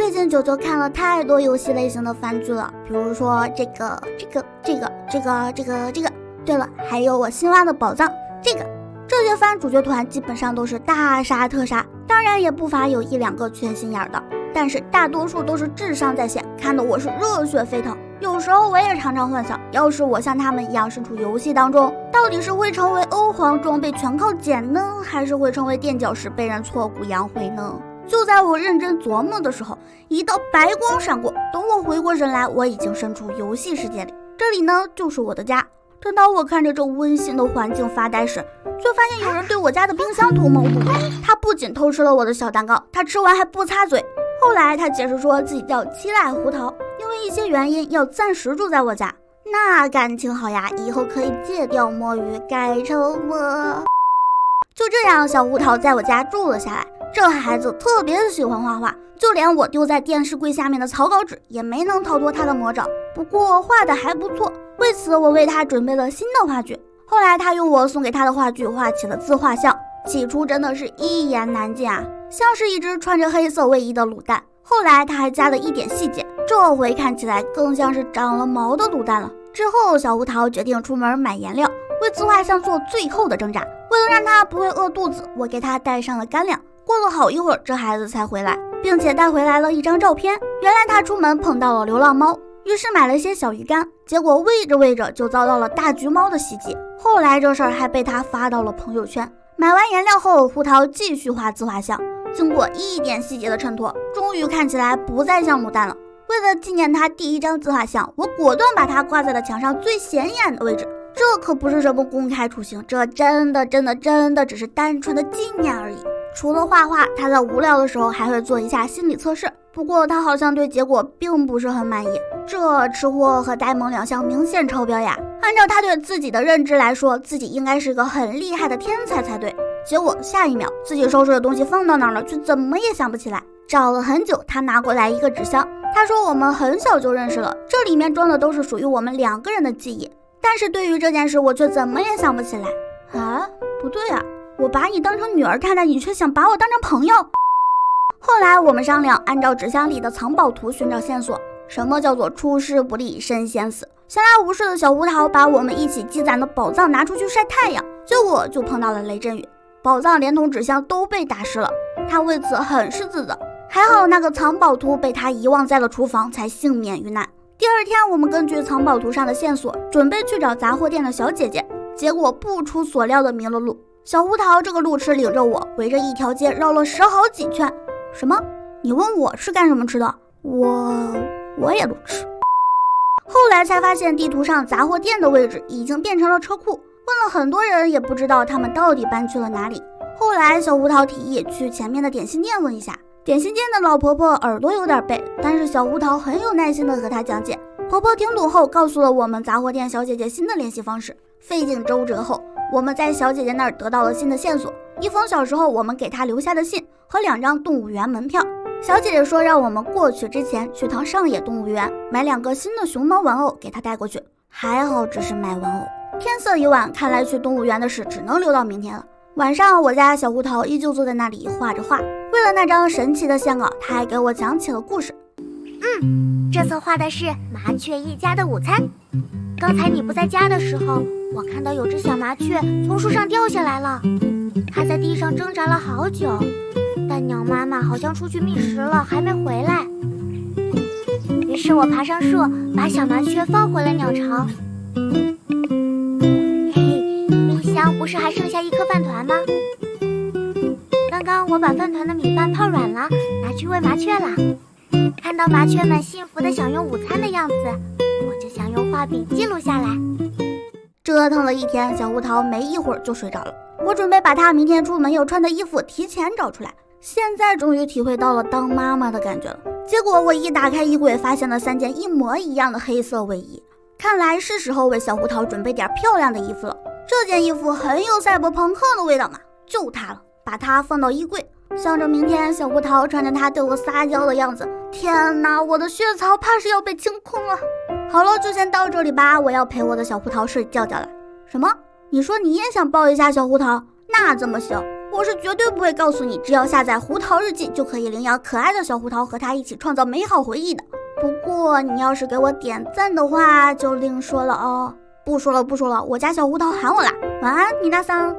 最近九九看了太多游戏类型的番剧了，比如说这个。对了，还有我新挖的宝藏这些番主角团基本上都是大杀特杀，当然也不乏有一两个缺心眼的，但是大多数都是智商在线，看得我是热血沸腾。有时候我也常常幻想，要是我像他们一样身处游戏当中，到底是会成为欧皇装备全靠捡呢，还是会成为垫脚石被人挫骨扬灰呢？就在我认真琢磨的时候，一道白光闪过，等我回过神来，我已经身处游戏世界里，这里呢就是我的家。正当我看着这温馨的环境发呆时，却发现有人对我家的冰箱图谋不轨。他不仅偷吃了我的小蛋糕，他吃完还不擦嘴。后来他解释说自己叫七濑胡桃，因为一些原因要暂时住在我家。那感情好呀，以后可以戒掉摸鱼，改成我。就这样，小胡桃在我家住了下来。这孩子特别喜欢画画，就连我丢在电视柜下面的草稿纸也没能逃脱他的魔爪。不过画的还不错，为此我为他准备了新的画具。后来他用我送给他的画具画起了自画像，起初真的是一言难尽啊，像是一只穿着黑色卫衣的卤蛋。后来他还加了一点细节，这回看起来更像是长了毛的卤蛋了。之后小胡桃决定出门买颜料，为自画像做最后的挣扎。为了让他不会饿肚子，我给他带上了干粮。过了好一会儿，这孩子才回来，并且带回来了一张照片。原来他出门碰到了流浪猫，于是买了些小鱼干，结果喂着喂着就遭到了大橘猫的袭击。后来这事儿还被他发到了朋友圈。买完颜料后，胡桃继续画自画像，经过一点细节的衬托，终于看起来不再像牡丹了。为了纪念他第一张自画像，我果断把它挂在了墙上最显眼的位置。这可不是什么公开处刑，这真的只是单纯的纪念而已。除了画画，他在无聊的时候还会做一下心理测试，不过他好像对结果并不是很满意。这吃货和呆萌两项明显超标呀！按照他对自己的认知来说，自己应该是个很厉害的天才才对，结果下一秒自己收拾的东西放到哪儿了，却怎么也想不起来。找了很久，他拿过来一个纸箱，他说我们很小就认识了，这里面装的都是属于我们两个人的记忆，但是对于这件事我却怎么也想不起来啊！不对啊，我把你当成女儿看待，你却想把我当成朋友。后来我们商量，按照纸箱里的藏宝图寻找线索。什么叫做出师不利身先死？闲来无事的小胡桃把我们一起积攒的宝藏拿出去晒太阳，结果就碰到了雷阵雨，宝藏连同纸箱都被打湿了。他为此很是自责，还好那个藏宝图被他遗忘在了厨房，才幸免于难。第二天，我们根据藏宝图上的线索，准备去找杂货店的小姐姐，结果不出所料的迷了路。小胡桃这个路痴领着我围着一条街绕了10好几圈。什么？你问我是干什么吃的？我也路痴。后来才发现地图上杂货店的位置已经变成了车库，问了很多人也不知道他们到底搬去了哪里。后来小胡桃提议去前面的点心店问一下，点心店的老婆婆耳朵有点背，但是小胡桃很有耐心地和她讲解。婆婆听懂后告诉了我们杂货店小姐姐新的联系方式。费尽周折后，我们在小姐姐那儿得到了新的线索，一封小时候我们给她留下的信和2张动物园门票。小姐姐说让我们过去之前去趟上野动物园，买2个新的熊猫玩偶给她带过去。还好只是买玩偶。天色已晚，看来去动物园的事只能留到明天了。晚上我家小胡桃依旧坐在那里画着画，为了那张神奇的线稿，她还给我讲起了故事。这次画的是麻雀一家的午餐。刚才你不在家的时候，我看到有只小麻雀从树上掉下来了，它在地上挣扎了好久，但鸟妈妈好像出去觅食了，还没回来。于是我爬上树，把小麻雀放回了鸟巢。冰箱不是还剩下1颗饭团吗？刚刚我把饭团的米饭泡软了，拿去喂麻雀了。看到麻雀们幸福地享用午餐的样子，我就想用画笔记录下来。折腾了一天，小胡桃没一会儿就睡着了。我准备把她明天出门要穿的衣服提前找出来，现在终于体会到了当妈妈的感觉了。结果我一打开衣柜，发现了3件一模一样的黑色卫衣。看来是时候为小胡桃准备点漂亮的衣服了。这件衣服很有赛博朋克的味道嘛，就它了，把它放到衣柜。想着明天小胡桃穿着它对我撒娇的样子，天哪，我的血槽怕是要被清空了。好了，就先到这里吧，我要陪我的小胡桃睡觉觉了。什么？你说你也想抱一下小胡桃？那怎么行？我是绝对不会告诉你，只要下载胡桃日记就可以领养可爱的小胡桃，和他一起创造美好回忆的。不过你要是给我点赞的话就另说了哦。不说了，我家小胡桃喊我啦，晚安，米娜桑。